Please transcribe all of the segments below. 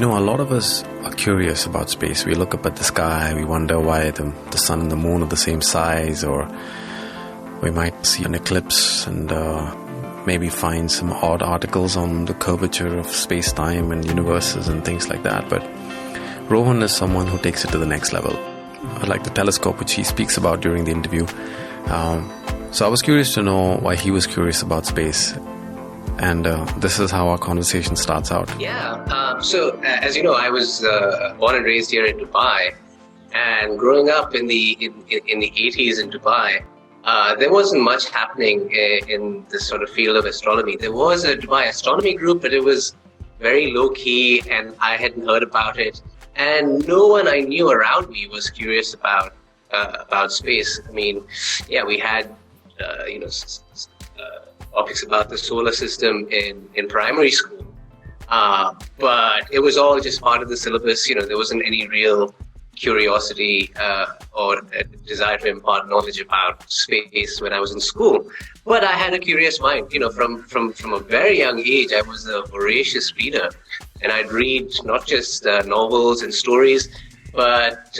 A lot of us are curious about space. We look up at the sky, we wonder why the sun and the moon are the same size, or we might see an eclipse and maybe find some odd articles on the curvature of space-time and universes and things like that. But Rohan is someone who takes it to the next level. Like the telescope, which he speaks about during the interview. So I was curious to know why he was curious about space. And this is how our conversation starts out. So as you know, I was born and raised here in Dubai, and growing up in the 80s in Dubai, there wasn't much happening in this sort of field of astronomy. There was a Dubai astronomy group, but it was very low key, and I hadn't heard about it. And no one I knew around me was curious about space. I mean, we had topics about the solar system in primary school, but it was all just part of the syllabus. There wasn't any real curiosity or a desire to impart knowledge about space when I was in school. But I had a curious mind. From a very young age, I was a voracious reader, and I'd read not just novels and stories, but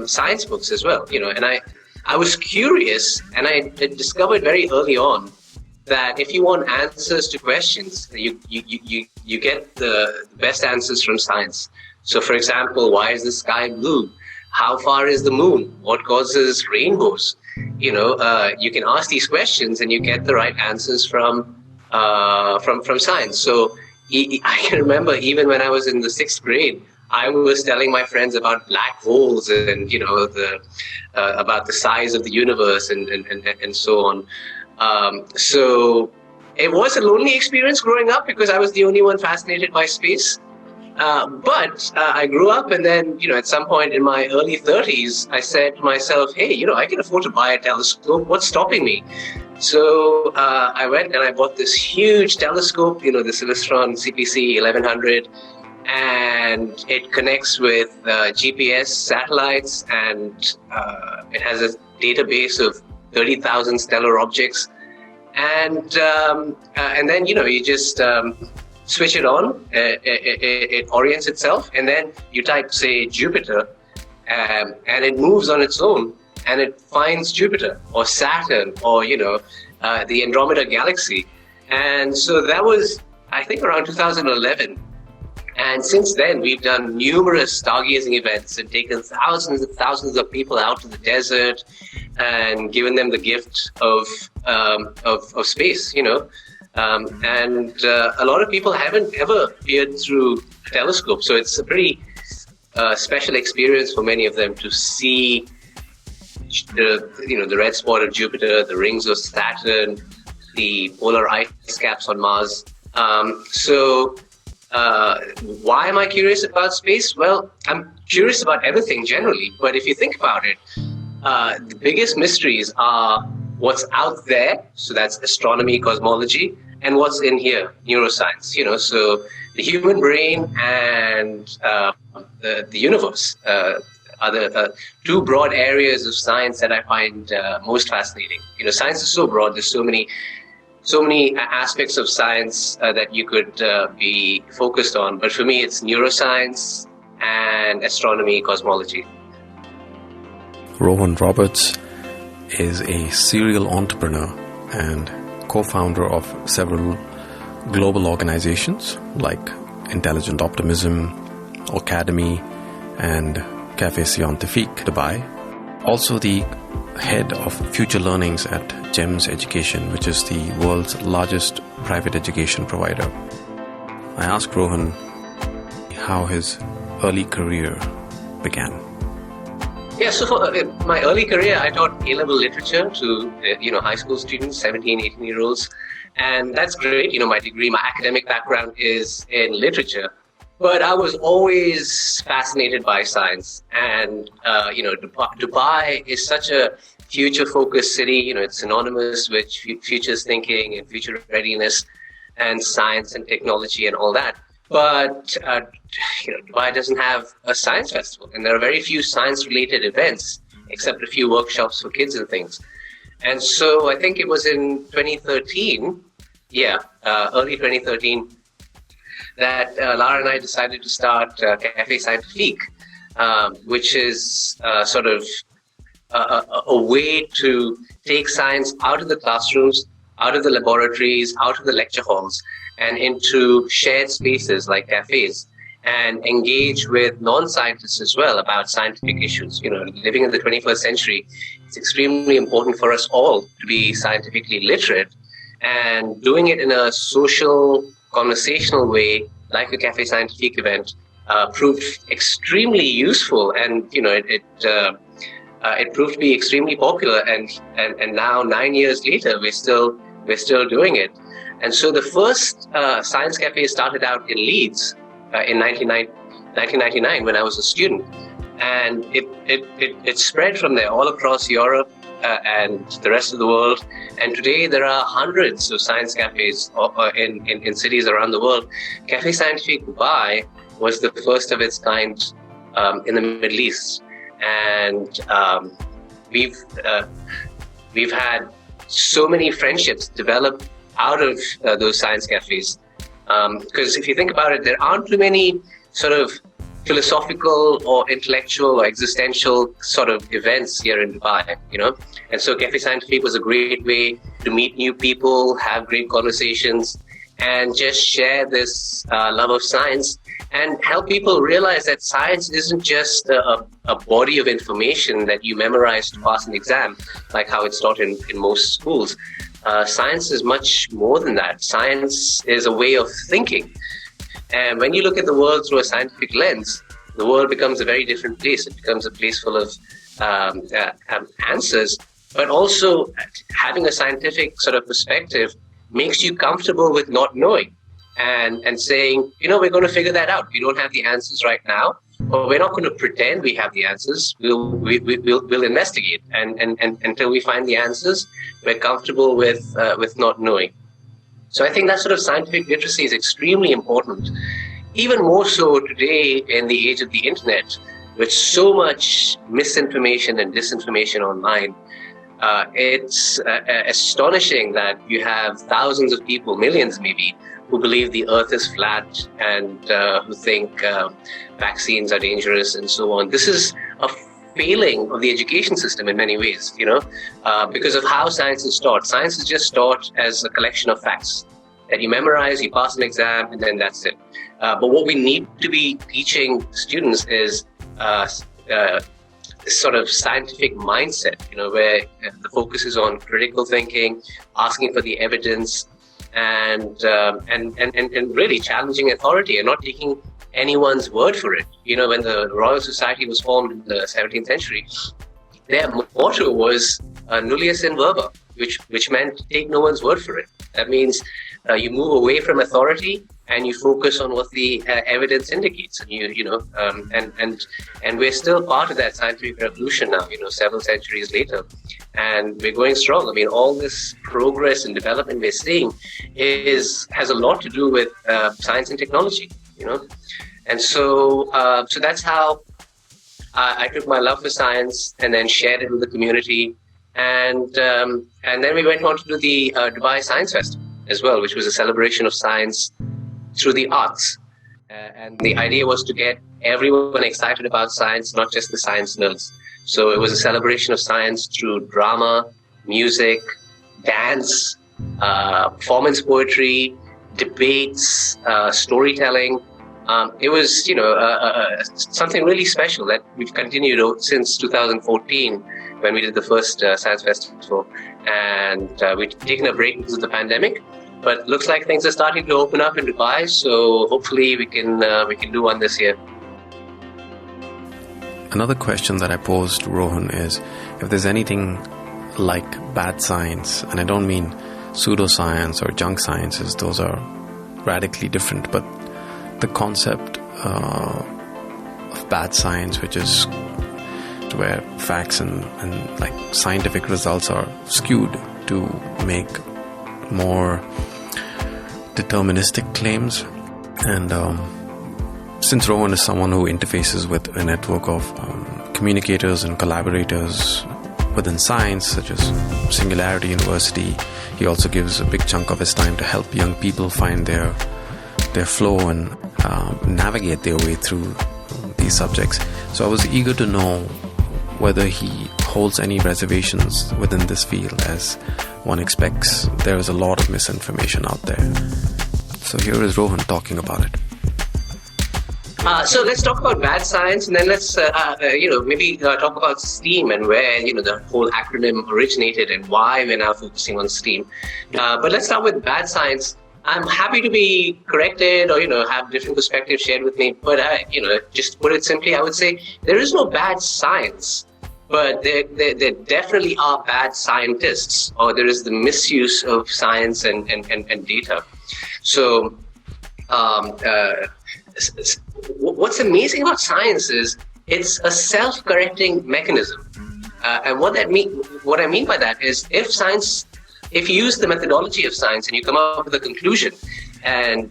science books as well. And I was curious, and I discovered very early on that if you want answers to questions, you get the best answers from science. So, for example, why is the sky blue? How far is the moon? What causes rainbows? You can ask these questions and you get the right answers from science. So I can remember even when I was in the 6th grade, I was telling my friends about black holes and about the size of the universe and so on. So it was a lonely experience growing up because I was the only one fascinated by space. But I grew up, and then, at some point in my early 30s, I said to myself, hey, I can afford to buy a telescope. What's stopping me? So I went and I bought this huge telescope, the Celestron CPC 1100, and it connects with GPS satellites, and it has a database of 30,000 stellar objects. And then, you just switch it on, it orients itself, and then you type, say, Jupiter, and it moves on its own, and it finds Jupiter or Saturn or, the Andromeda Galaxy. And so that was, I think, around 2011. And since then, we've done numerous stargazing events and taken thousands and thousands of people out to the desert and given them the gift of space, and a lot of people haven't ever peered through a telescope. So it's a pretty special experience for many of them to see the red spot of Jupiter, the rings of Saturn, the polar ice caps on Mars. So why am I curious about space? Well, I'm curious about everything generally, but if you think about it, the biggest mysteries are what's out there, so that's astronomy, cosmology, and what's in here, neuroscience. So the human brain and the universe are the two broad areas of science that I find most fascinating. Science is so broad. There's so many aspects of science that you could be focused on. But for me, it's neuroscience and astronomy, cosmology. Rohan Roberts is a serial entrepreneur and co-founder of several global organizations like Intelligent Optimism, Academy, and Café Scientifique Dubai. Also the head of future learnings at GEMS Education, which is the world's largest private education provider. I asked Rohan how his early career began. Yeah, so for my early career, I taught A-level literature to high school students, 17, 18-year-olds. And that's great. My degree, my academic background is in literature. But I was always fascinated by science. And, Dubai is such a future-focused city. It's synonymous with futures thinking and future readiness and science and technology and all that. But, Dubai doesn't have a science festival, and there are very few science-related events, except a few workshops for kids and things. And so I think it was in 2013, early 2013, that Lara and I decided to start Cafe Scientifique, which is sort of a way to take science out of the classrooms, out of the laboratories, out of the lecture halls, and into shared spaces like cafes, and engage with non-scientists as well about scientific issues. Living in the 21st century, it's extremely important for us all to be scientifically literate, and doing it in a social, conversational way, like a Cafe Scientifique event, proved extremely useful, and it proved to be extremely popular. And now 9 years later, we're still doing it. And so the first science cafe started out in Leeds in 1999 when I was a student, and it spread from there all across Europe and the rest of the world. And today there are hundreds of science cafes in cities around the world. Cafe Scientifique Dubai was the first of its kind in the Middle East, and we've had so many friendships develop out of those science cafes. Because if you think about it, there aren't too many sort of philosophical or intellectual or existential sort of events here in Dubai, And so Cafe Scientifique was a great way to meet new people, have great conversations, and just share this love of science, and help people realize that science isn't just a body of information that you memorize to pass an exam, like how it's taught in most schools. Science is much more than that. Science is a way of thinking. And when you look at the world through a scientific lens, the world becomes a very different place. It becomes a place full of answers, but also having a scientific sort of perspective makes you comfortable with not knowing, and saying, we're going to figure that out. We don't have the answers right now, but we're not going to pretend we have the answers. We'll investigate, and until we find the answers, we're comfortable with not knowing. So I think that sort of scientific literacy is extremely important, even more so today in the age of the internet, with so much misinformation and disinformation online. It's astonishing that you have thousands of people, millions maybe, who believe the earth is flat, and who think vaccines are dangerous and so on. This is a failing of the education system in many ways, because of how science is taught. Science is just taught as a collection of facts that you memorize, you pass an exam, and then that's it. But what we need to be teaching students is this sort of scientific mindset, where the focus is on critical thinking, asking for the evidence, and really challenging authority and not taking anyone's word for it. When the Royal Society was formed in the 17th century, their motto was nullius in verba, which meant take no one's word for it. That means you move away from authority and you focus on what the evidence indicates. And and we're still part of that scientific revolution now, several centuries later, and we're going strong. I mean, all this progress and development we're seeing has a lot to do with science and technology, And so that's how I took my love for science and then shared it with the community, and then we went on to do the Dubai Science Festival as well, which was a celebration of science through the arts. And the idea was to get everyone excited about science, not just the science nerds. So it was a celebration of science through drama, music, dance, performance poetry, debates, storytelling. It was, something really special that we've continued since 2014 when we did the first Science Festival. And we've taken a break because of the pandemic. But looks like things are starting to open up in Dubai, so hopefully we can do one this year. Another question that I posed to Rohan is, if there's anything like bad science, and I don't mean pseudoscience or junk sciences, those are radically different, but the concept of bad science, which is where facts and like scientific results are skewed to make more deterministic claims. And since Rohan is someone who interfaces with a network of communicators and collaborators within science, such as Singularity University, he also gives a big chunk of his time to help young people find their their flow and navigate their way through these subjects. So I was eager to know whether he holds any reservations within this field, as one expects there is a lot of misinformation out there. So here is Rohan talking about it. So let's talk about bad science, and then let's maybe talk about STEAM and where the whole acronym originated and why we're now focusing on STEAM. But let's start with bad science. I'm happy to be corrected or have different perspectives shared with me. But just to put it simply, I would say there is no bad science, but there definitely are bad scientists, or there is the misuse of science and data. So. What's amazing about science is it's a self-correcting mechanism, and what I mean by that is if you use the methodology of science and you come up with a conclusion, and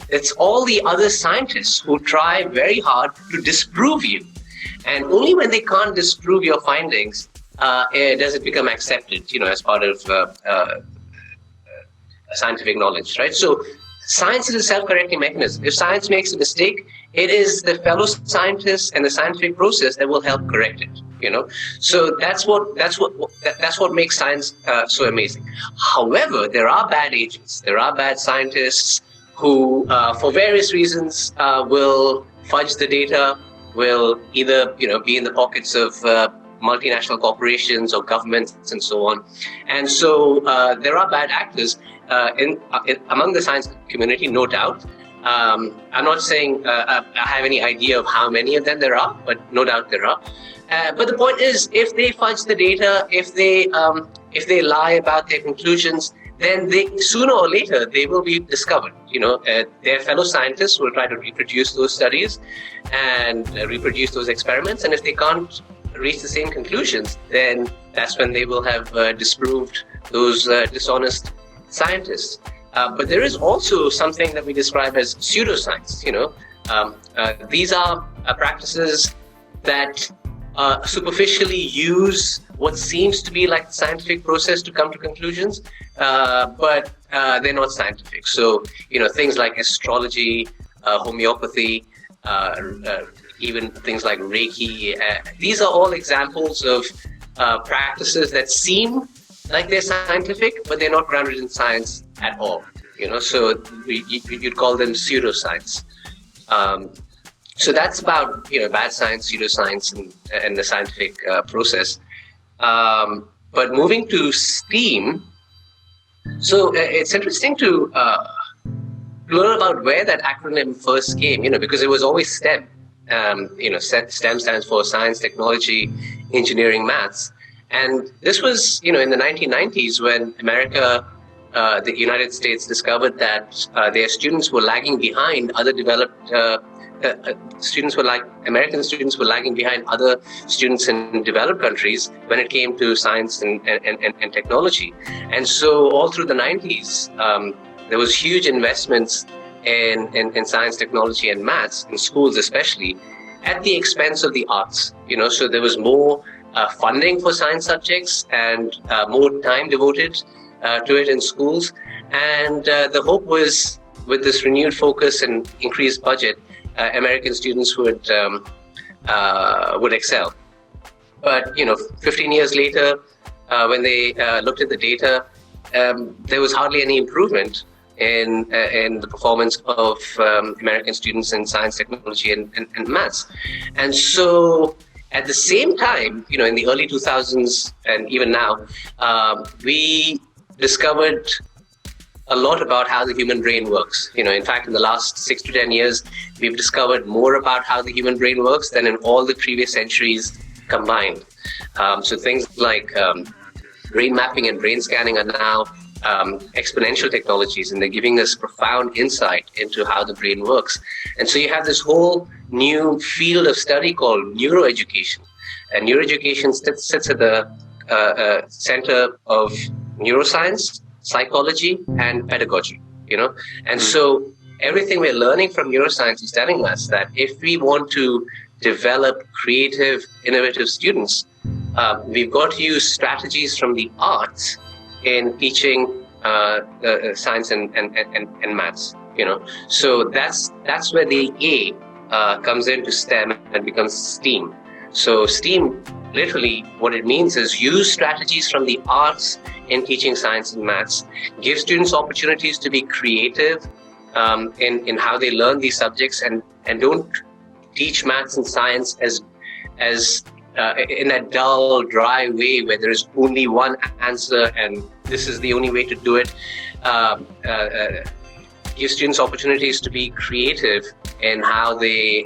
it's all the other scientists who try very hard to disprove you, and only when they can't disprove your findings does it become accepted, as part of scientific knowledge, right? So. Science is a self-correcting mechanism. If science makes a mistake, it is the fellow scientists and the scientific process that will help correct it. So that's what makes science so amazing. However, there are bad agents. There are bad scientists who, for various reasons, will fudge the data. Will either be in the pockets of multinational corporations or governments and so on. And so there are bad actors among the science community, no doubt. I'm not saying I have any idea of how many of them there are, but no doubt there are. But the point is, if they fudge the data, if they lie about their conclusions, then sooner or later they will be discovered. Their fellow scientists will try to reproduce those studies and reproduce those experiments, and if they can't reach the same conclusions, then that's when they will have disproved those dishonest scientists. But there is also something that we describe as pseudoscience. These are practices that superficially use what seems to be like the scientific process to come to conclusions, but they're not scientific. So, things like astrology, homeopathy, even things like Reiki, these are all examples of practices that seem like they're scientific, but they're not grounded in science at all. So you'd call them pseudoscience. So that's about bad science, pseudoscience, and the scientific process. But moving to STEAM, so it's interesting to learn about where that acronym first came. Because it was always STEM. STEM stands for science, technology, engineering, maths. And this was, in the 1990s when the United States discovered that their students were lagging behind other developed American students were lagging behind other students in developed countries when it came to science and technology. And so all through the 90s, there was huge investments in science, technology, and maths in schools, especially at the expense of the arts. So there was more funding for science subjects and more time devoted to it in schools. And the hope was, with this renewed focus and increased budget, American students would excel. But 15 years later, when they looked at the data, there was hardly any improvement in the performance of American students in science, technology, and maths. And so, at the same time, in the early 2000s and even now, we discovered a lot about how the human brain works. In fact, in the last 6 to 10 years, we've discovered more about how the human brain works than in all the previous centuries combined. So things like brain mapping and brain scanning are now exponential technologies, and they're giving us profound insight into how the brain works. And so you have this whole new field of study called neuroeducation. And neuroeducation sits at the center of neuroscience, psychology, and pedagogy, And so everything we're learning from neuroscience is telling us that if we want to develop creative, innovative students, we've got to use strategies from the arts in teaching science and maths. So that's where the A comes into STEM and becomes STEAM. So STEAM, literally, what it means is use strategies from the arts in teaching science and maths, give students opportunities to be creative in how they learn these subjects, and don't teach maths and science as in a dull, dry way where there is only one answer and this is the only way to do it. Give students opportunities to be creative in how they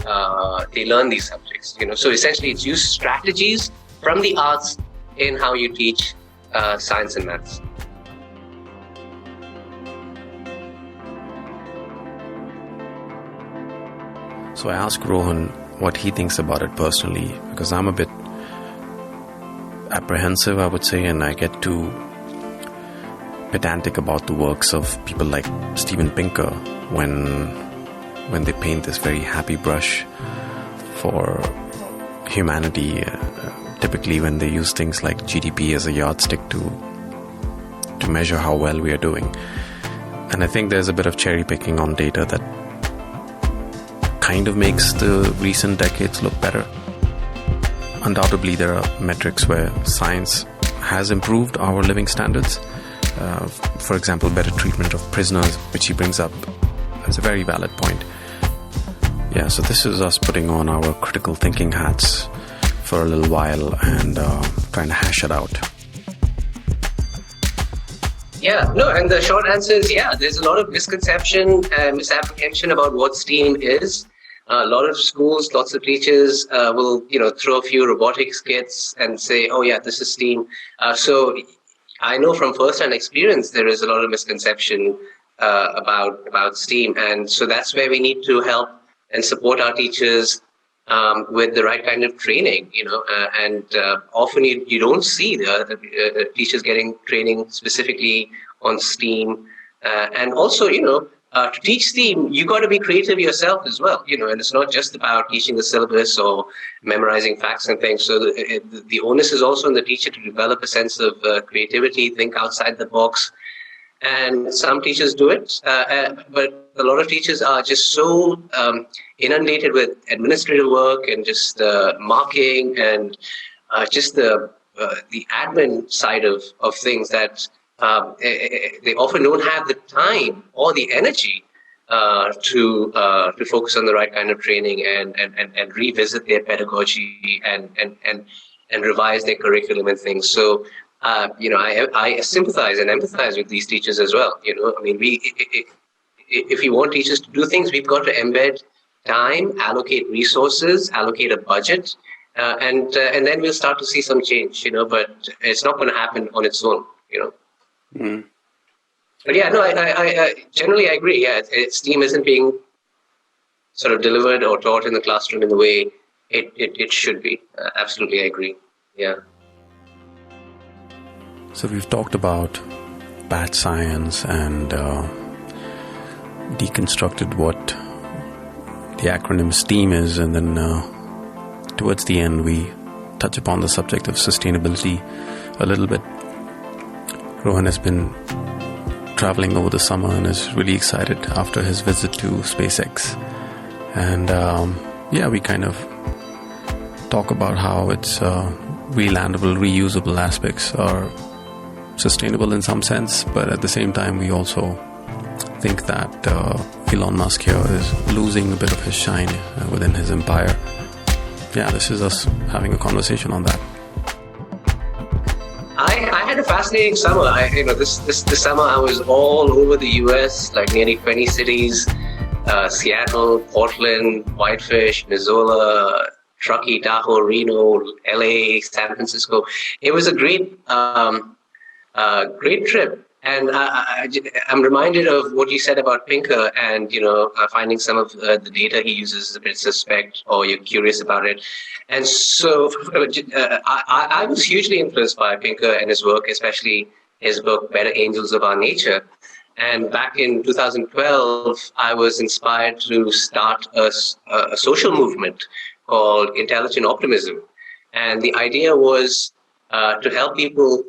learn these subjects. So essentially, it's use strategies from the arts in how you teach science and maths. So I asked Rohan what he thinks about it personally, because I'm a bit apprehensive, I would say, and I get too pedantic about the works of people like Steven Pinker when they paint this very happy brush for humanity, typically when they use things like GDP as a yardstick to measure how well we are doing. And I think there's a bit of cherry picking on data that kind of makes the recent decades look better. Undoubtedly, there are metrics where science has improved our living standards. For example, better treatment of prisoners, which he brings up as a very valid point. Yeah, so this is us putting on our critical thinking hats for a little while and trying to hash it out. Yeah, no, and the short answer is there's a lot of misconception and misapprehension about what STEAM is. A lot of schools, lots of teachers will, throw a few robotics kits and say, oh yeah, this is STEAM. So I know from first-hand experience there is a lot of misconception about STEAM, and so that's where we need to help and support our teachers with the right kind of training. And often you don't see the teachers getting training specifically on STEAM, and also to teach STEAM, you got to be creative yourself as well, and it's not just about teaching the syllabus or memorizing facts and things. So the onus is also on the teacher to develop a sense of creativity, think outside the box. And some teachers do it, but a lot of teachers are just so inundated with administrative work and just marking and just the admin side of things that they often don't have the time or the energy to focus on the right kind of training and revisit their pedagogy and revise their curriculum and things. So I sympathize and empathize with these teachers as well. I mean, if you want teachers to do things, we've got to embed time, allocate resources, allocate a budget, and then we'll start to see some change. But it's not going to happen on its own. Mm. But I generally agree. Yeah, STEAM isn't being sort of delivered or taught in the classroom in the way it should be. Absolutely, I agree. Yeah. So we've talked about bad science and deconstructed what the acronym STEAM is, and then towards the end we touch upon the subject of sustainability a little bit. Rohan has been traveling over the summer and is really excited after his visit to SpaceX. And we kind of talk about how its relandable, reusable aspects are sustainable in some sense, but at the same time we also think that Elon Musk here is losing a bit of his shine within his empire. Yeah, this is us having a conversation on that. I had a fascinating summer. This summer I was all over the US, like nearly 20 cities, Seattle, Portland, Whitefish, Missoula, Truckee, Tahoe, Reno, LA, San Francisco. It was a great trip. And I'm reminded of what you said about Pinker and, finding some of the data he uses is a bit suspect or you're curious about it. And so I was hugely influenced by Pinker and his work, especially his book, Better Angels of Our Nature. And back in 2012, I was inspired to start a social movement called Intelligent Optimism. And the idea was to help people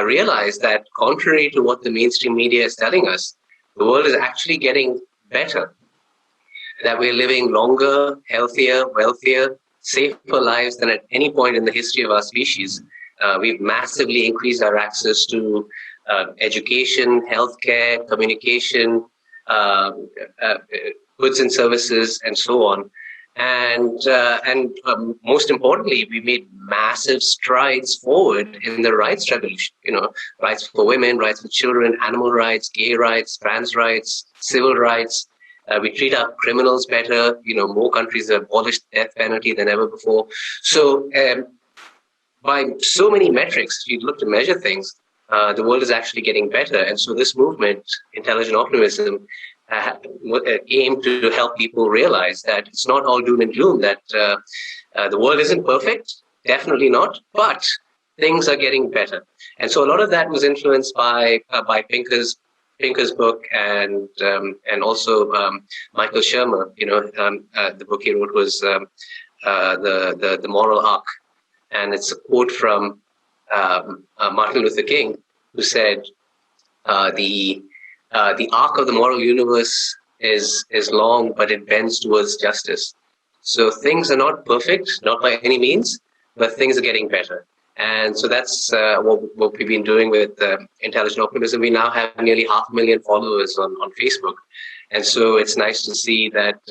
realize that contrary to what the mainstream media is telling us, the world is actually getting better, that we're living longer, healthier, wealthier, safer lives than at any point in the history of our species. We've massively increased our access to education, healthcare, communication, goods and services, and so on. And most importantly, we made massive strides forward in the rights revolution. Rights for women, rights for children, animal rights, gay rights, trans rights, civil rights. We treat our criminals better. More countries have abolished death penalty than ever before. So by so many metrics, if you look to measure things, the world is actually getting better. And so this movement, intelligent optimism, aim to help people realize that it's not all doom and gloom, that the world isn't perfect, definitely not, but things are getting better. And so a lot of that was influenced by Pinker's book and also Michael Shermer. The book he wrote was the Moral Arc, and it's a quote from Martin Luther King, who said, "The arc of the moral universe is long, but it bends towards justice." So things are not perfect, not by any means, but things are getting better. And so that's what we've been doing with Intelligent Optimism. We now have nearly 500,000 followers on Facebook. And so it's nice to see that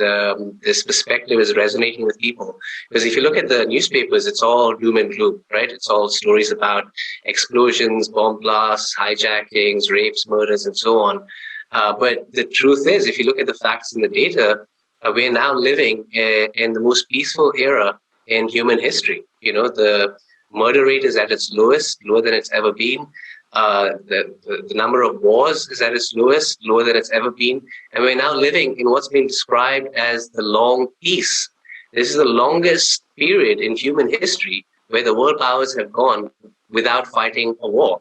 this perspective is resonating with people. Because if you look at the newspapers, it's all doom and gloom, right? It's all stories about explosions, bomb blasts, hijackings, rapes, murders, and so on. But the truth is, if you look at the facts and the data, we're now living in the most peaceful era in human history. The murder rate is at its lowest, lower than it's ever been. The number of wars is at its lowest, lower than it's ever been. And we're now living in what's been described as the long peace. This is the longest period in human history where the world powers have gone without fighting a war.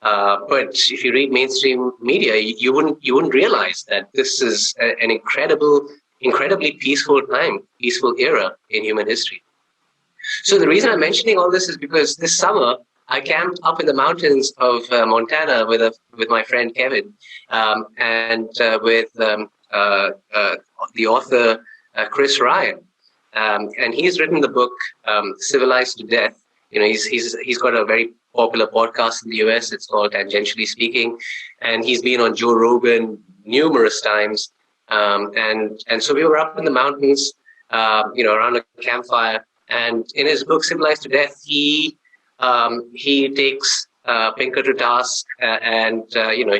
But if you read mainstream media, you wouldn't realize that this is an incredibly peaceful time, peaceful era in human history. So the reason I'm mentioning all this is because this summer I camped up in the mountains of Montana with my friend Kevin, and with the author Chris Ryan, and he's written the book "Civilized to Death." He's got a very popular podcast in the US. It's called Tangentially Speaking, and he's been on Joe Rogan numerous times. And so we were up in the mountains, around a campfire. And in his book "Civilized to Death," he takes Pinker to task, and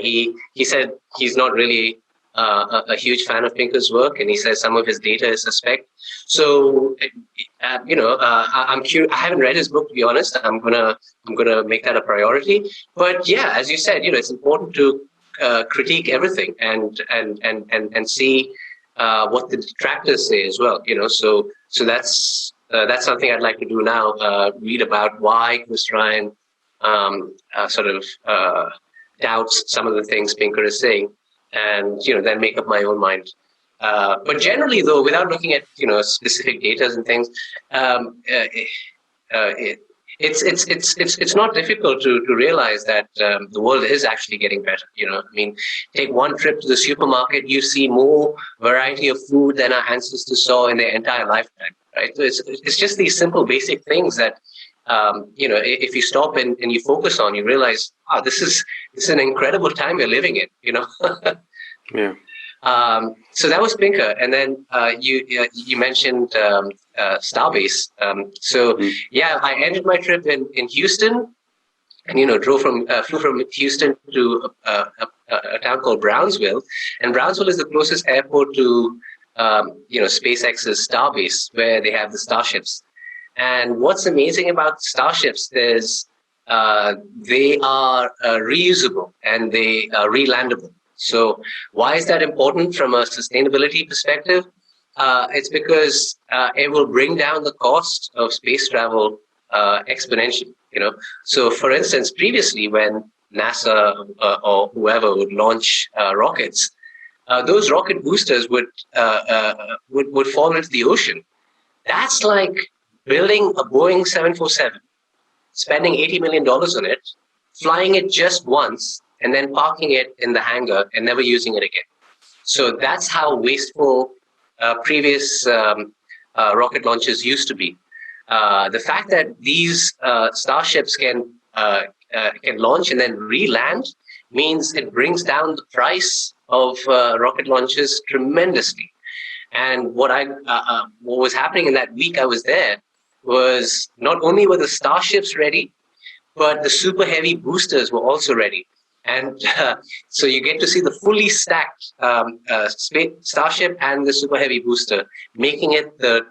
he said he's not really a huge fan of Pinker's work, and he says some of his data is suspect. So I'm curious. I haven't read his book, to be honest. I'm gonna make that a priority. But yeah, as you said, it's important to critique everything and see what the detractors say as well. So that's something I'd like to do now. Read about why Chris Ryan doubts some of the things Pinker is saying, and then make up my own mind. But generally, though, without looking at specific data and things, it's not difficult to realize that the world is actually getting better. Take one trip to the supermarket, you see more variety of food than our ancestors saw in their entire lifetime. Right? So it's just these simple, basic things that if you stop and you focus on, you realize, this is an incredible time we're living in. Yeah. So that was Pinker, and then you mentioned Starbase. Yeah, I ended my trip in Houston, and flew from Houston to a town called Brownsville, and Brownsville is the closest airport to SpaceX's Starbase, where they have the Starships. And what's amazing about Starships is they are reusable and they are relandable. So why is that important from a sustainability perspective? It's because it will bring down the cost of space travel exponentially. So for instance, previously when NASA or whoever would launch rockets, those rocket boosters would fall into the ocean. That's like building a Boeing 747, spending $80 million on it, flying it just once, and then parking it in the hangar and never using it again. So that's how wasteful previous rocket launches used to be. The fact that these starships can launch and then re-land means it brings down the price of rocket launches tremendously. And what was happening in that week I was there was not only were the starships ready, but the super heavy boosters were also ready. And so you get to see the fully stacked space starship and the super heavy booster, making it the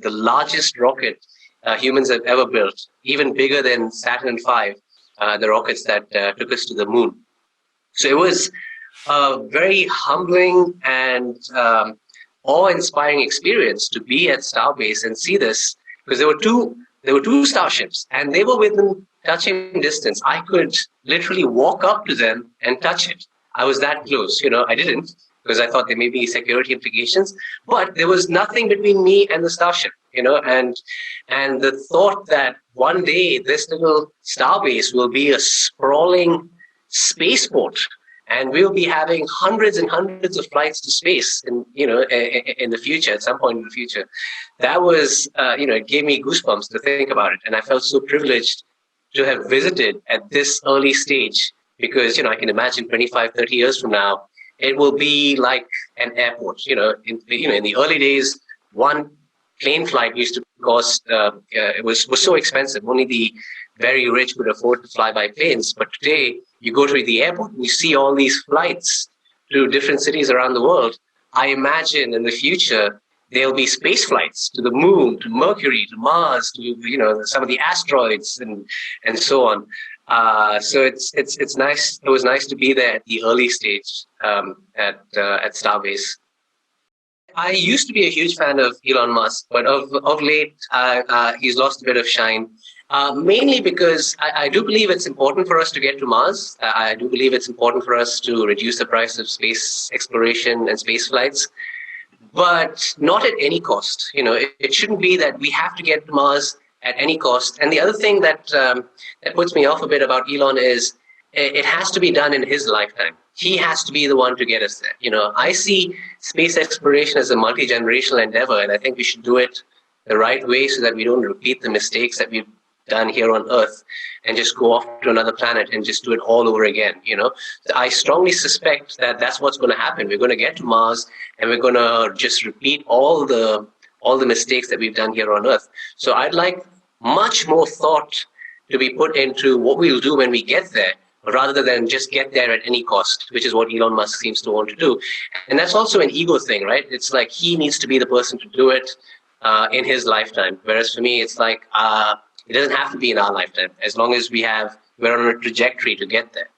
largest rocket humans have ever built, even bigger than Saturn V, the rockets that took us to the moon. So it was a very humbling and awe-inspiring experience to be at Starbase and see this, because there were two starships, and they were within touching distance. I could literally walk up to them and touch it. I was that close. I didn't, because I thought there may be security implications, but there was nothing between me and the starship, and the thought that one day this little Starbase will be a sprawling spaceport, and we'll be having hundreds and hundreds of flights to space in the future, at some point in the future. That was, it gave me goosebumps to think about it. And I felt so privileged to have visited at this early stage, because, I can imagine 25, 30 years from now, it will be like an airport. In the early days, one plane flight used to cost, it was so expensive. Only the very rich could afford to fly by planes. But today, you go to the airport and you see all these flights to different cities around the world. I imagine in the future, there'll be space flights to the moon, to Mercury, to Mars, to some of the asteroids and so on. So it's nice. It was nice to be there at the early stage at Starbase. I used to be a huge fan of Elon Musk, but of late he's lost a bit of shine. Mainly because I do believe it's important for us to get to Mars. I do believe it's important for us to reduce the price of space exploration and space flights, but not at any cost. It shouldn't be that we have to get to Mars at any cost. And the other thing that puts me off a bit about Elon is it has to be done in his lifetime. He has to be the one to get us there. I see space exploration as a multi-generational endeavor, and I think we should do it the right way so that we don't repeat the mistakes that we've done here on Earth and just go off to another planet and just do it all over again. I strongly suspect that that's what's going to happen. We're going to get to Mars and we're going to just repeat all the mistakes that we've done here on Earth. So I'd like much more thought to be put into what we'll do when we get there, rather than just get there at any cost, which is what Elon Musk seems to want to do. And that's also an ego thing, right? It's like he needs to be the person to do it in his lifetime. Whereas for me, it's like, it doesn't have to be in our lifetime, as long as we're on a trajectory to get there,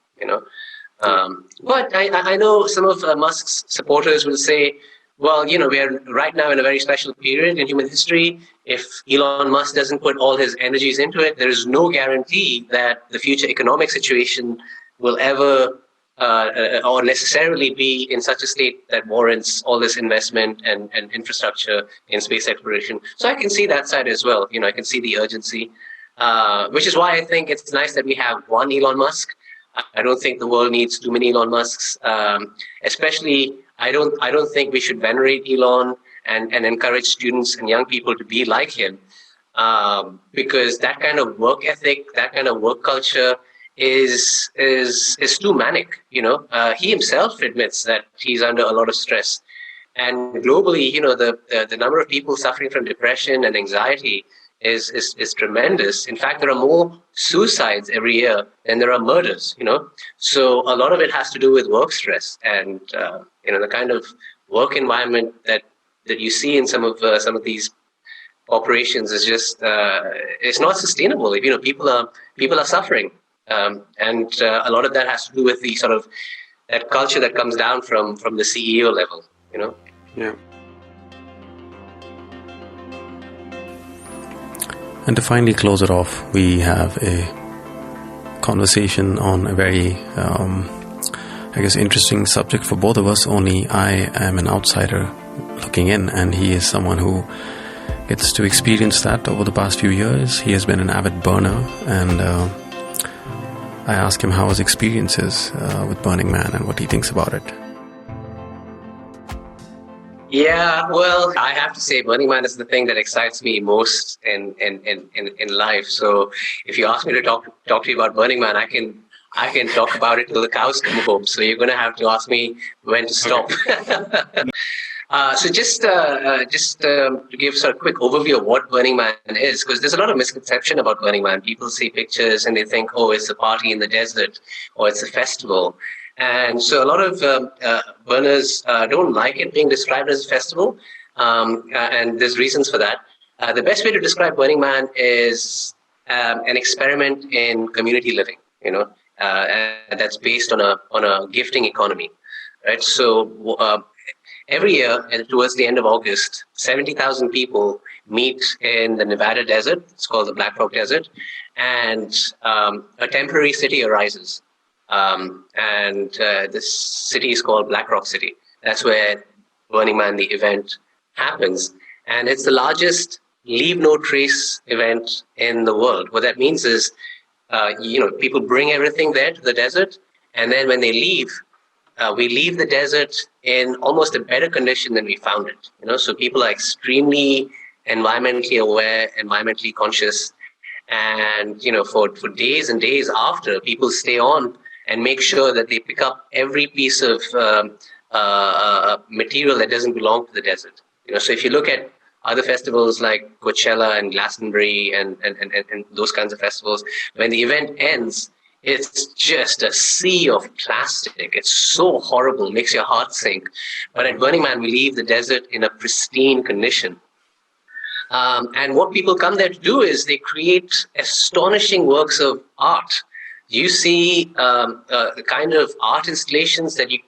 But I know some of Musk's supporters will say, well, we are right now in a very special period in human history. If Elon Musk doesn't put all his energies into it, there is no guarantee that the future economic situation will ever or necessarily be in such a state that warrants all this investment and infrastructure in space exploration. So I can see that side as well. I can see the urgency, which is why I think it's nice that we have one Elon Musk. I don't think the world needs too many Elon Musks. Especially, I don't think we should venerate Elon and encourage students and young people to be like him, because that kind of work ethic, that kind of work culture is too manic. He himself admits that he's under a lot of stress, and globally, the number of people suffering from depression and anxiety is tremendous. In fact, there are more suicides every year than there are murders. So a lot of it has to do with work stress and the kind of work environment that you see in some of these operations is just it's not sustainable. People are suffering. And a lot of that has to do with the sort of that culture that comes down from the CEO level, Yeah. And to finally close it off, we have a conversation on a very, interesting subject for both of us. Only I am an outsider looking in, and he is someone who gets to experience that over the past few years. He has been an avid burner, and I ask him how his experience is with Burning Man and what he thinks about it. Yeah, well, I have to say Burning Man is the thing that excites me most in life. So if you ask me to talk to you about Burning Man, I can talk about it till the cows come home. So you're going to have to ask me when to stop. So just to give sort of quick overview of what Burning Man is, because there's a lot of misconception about Burning Man. People see pictures and they think, oh, it's a party in the desert or it's a festival. And so a lot of burners don't like it being described as a festival, and there's reasons for that. The best way to describe Burning Man is an experiment in community living, and that's based on a gifting economy, right? So every year, and towards the end of August, 70,000 people meet in the Nevada desert. It's called the Black Rock Desert, and a temporary city arises. And this city is called Black Rock City. That's where Burning Man, the event, happens. And it's the largest leave no trace event in the world. What that means is, people bring everything there to the desert. And then when they leave, we leave the desert in almost a better condition than we found it. So people are extremely environmentally aware, environmentally conscious. And, for days and days after, people stay on and make sure that they pick up every piece of material that doesn't belong to the desert. So if you look at other festivals like Coachella and Glastonbury and those kinds of festivals, when the event ends, it's just a sea of plastic. It's so horrible, makes your heart sink. But at Burning Man, we leave the desert in a pristine condition. And what people come there to do is they create astonishing works of art. You see the kind of art installations that you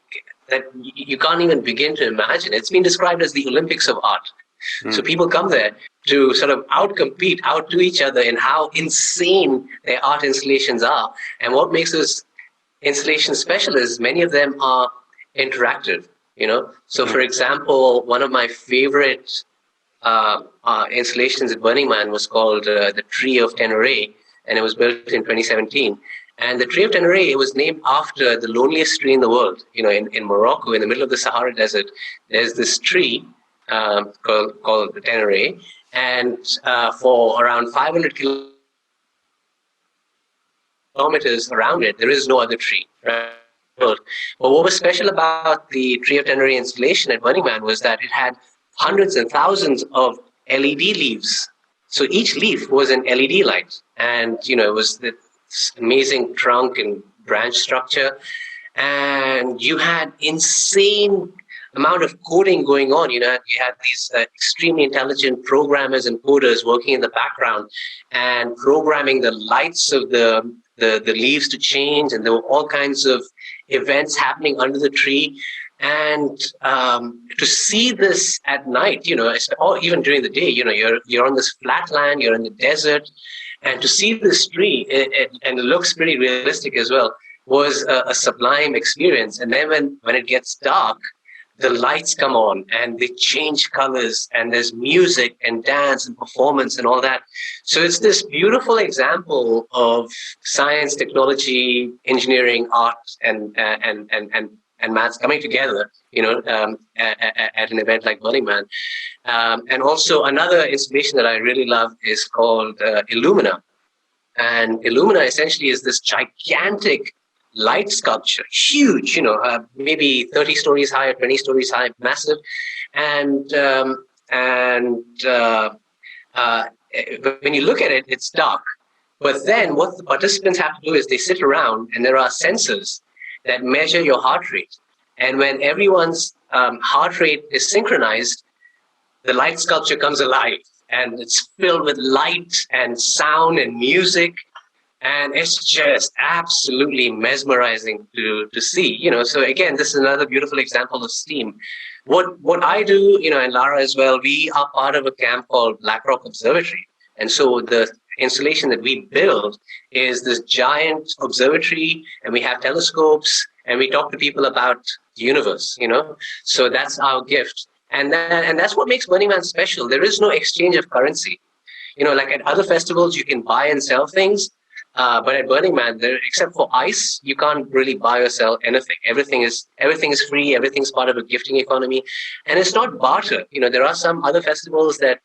can't even begin to imagine. It's been described as the Olympics of art. So people come there to sort of outdo each other in how insane their art installations are. And what makes those installations special is many of them are interactive. So for example, one of my favorite installations at Burning Man was called the Tree of Tenerife, and it was built in 2017. And the Tree of Tenerife, it was named after the loneliest tree in the world. In Morocco, in the middle of the Sahara Desert, there's this tree called the Tenerife, and for around 500 kilometers around it, there is no other tree. Right? But what was special about the Tree of Tenerife installation at Burning Man was that it had hundreds and thousands of LED leaves. So each leaf was an LED light, and it was the amazing trunk and branch structure, and you had insane amount of coding going on. You had these extremely intelligent programmers and coders working in the background and programming the lights of the leaves to change, and there were all kinds of events happening under the tree. And to see this at night, or even during the day, you're on this flat land, you're in the desert. And to see this tree, and it looks pretty realistic as well, was a sublime experience. And then when it gets dark, the lights come on and they change colors, and there's music and dance and performance and all that. So it's this beautiful example of science, technology, engineering, art, and maths coming together, at an event like Burning Man. And also another installation that I really love is called Illumina. And Illumina essentially is this gigantic light sculpture, huge, maybe 30 stories high or 20 stories high, massive. And when you look at it, it's dark. But then what the participants have to do is they sit around, and there are sensors that measure your heart rate. And when everyone's heart rate is synchronized, the light sculpture comes alive, and it's filled with light and sound and music. And it's just absolutely mesmerizing to see, So again, this is another beautiful example of STEAM. What I do, and Lara as well, we are part of a camp called Black Rock Observatory. And so the installation that we build is this giant observatory, and we have telescopes, and we talk to people about the universe, So that's our gift. And that's what makes Burning Man special. There is no exchange of currency. Like at other festivals, you can buy and sell things. But at Burning Man, except for ice, you can't really buy or sell anything. Everything is free. Everything's part of a gifting economy, and it's not barter. There are some other festivals that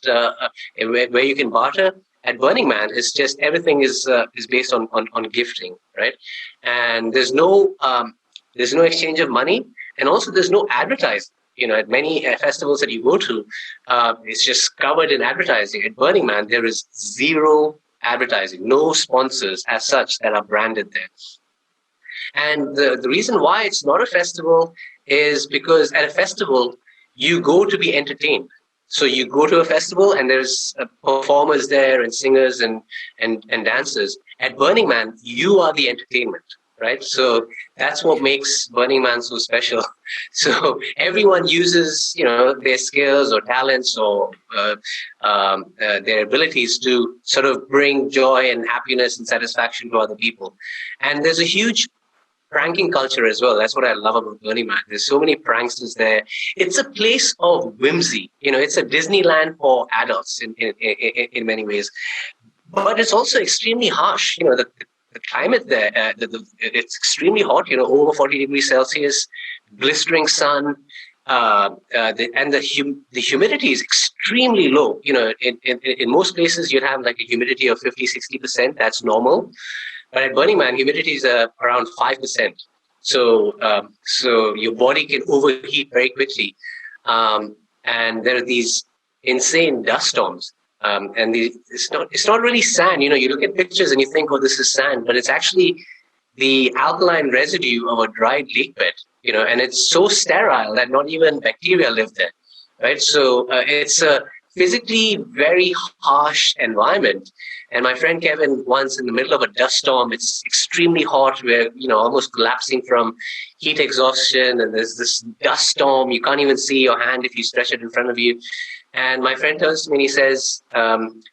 where you can barter. At Burning Man, it's just everything is based on gifting, right? And there's no exchange of money, and also there's no advertising. At many festivals that you go to, it's just covered in advertising. At Burning Man, there is zero advertising, no sponsors as such that are branded there. And the reason why it's not a festival is because at a festival, you go to be entertained. So you go to a festival and there's performers there and singers and dancers. At Burning Man, you are the entertainment, right? So that's what makes Burning Man so special. So everyone uses, their skills or talents or their abilities to sort of bring joy and happiness and satisfaction to other people. And there's a huge pranking culture as well. That's what I love about Burning Man. There's so many pranksters there. It's a place of whimsy. It's a Disneyland for adults in many ways. But it's also extremely harsh. The climate there, it's extremely hot, over 40 degrees Celsius, blistering sun, and the humidity is extremely low. In most places, you'd have like a humidity of 50, 60%. That's normal. But at Burning Man, humidity is around 5%. So your body can overheat very quickly. And there are these insane dust storms. And it's not really sand. You look at pictures and you think, oh, this is sand, but it's actually the alkaline residue of a dried lake bed. And it's so sterile that not even bacteria live there, right? So it's a physically very harsh environment. And my friend Kevin, once in the middle of a dust storm, it's extremely hot, we're almost collapsing from heat exhaustion, and there's this dust storm. You can't even see your hand if you stretch it in front of you. And my friend turns to me and he says,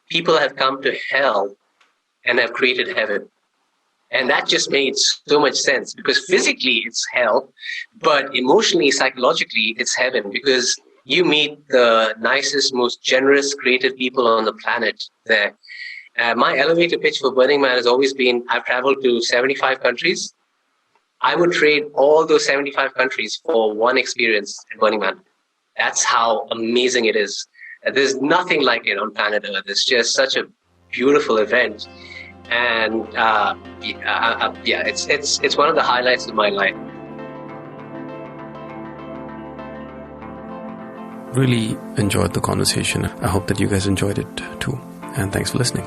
people have come to hell and have created heaven. And that just made so much sense, because physically it's hell, but emotionally, psychologically, it's heaven, because you meet the nicest, most generous, creative people on the planet there. My elevator pitch for Burning Man has always been, I've traveled to 75 countries. I would trade all those 75 countries for one experience at Burning Man. That's how amazing it is. There's nothing like it on planet Earth. It's just such a beautiful event. And it's one of the highlights of my life. Really enjoyed the conversation. I hope that you guys enjoyed it too. And thanks for listening.